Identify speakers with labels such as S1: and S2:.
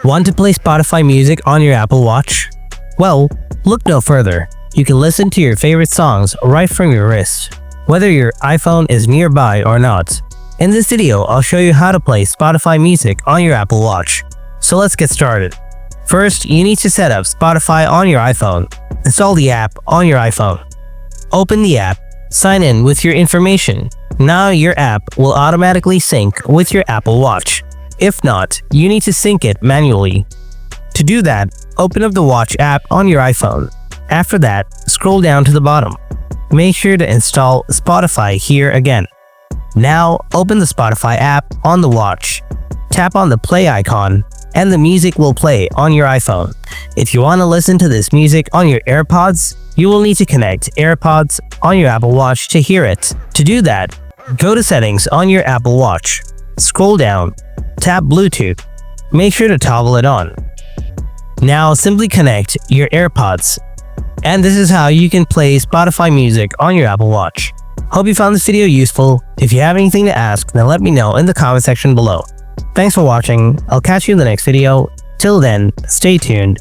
S1: Want to play Spotify music on your Apple Watch? Well, look no further. You can listen to your favorite songs right from your wrist, whether your iPhone is nearby or not. In this video, I'll show you how to play Spotify music on your Apple Watch. So let's get started. First, you need to set up Spotify on your iPhone. Install the app on your iPhone. Open the app, sign in with your information. Now your app will automatically sync with your Apple Watch. If not, you need to sync it manually. To do that, open up the Watch app on your iPhone. After that, scroll down to the bottom. Make sure to install Spotify here again. Now, open the Spotify app on the Watch. Tap on the play icon, and the music will play on your iPhone. If you want to listen to this music on your AirPods, you will need to connect AirPods on your Apple Watch to hear it. To do that, go to Settings on your Apple Watch. Scroll down, tap Bluetooth. Make sure to toggle it on. Now simply connect your AirPods. And this is how you can play Spotify music on your Apple Watch. Hope you found this video useful. If you have anything to ask, then let me know in the comment section below. Thanks for watching. I'll catch you in the next video. Till then, stay tuned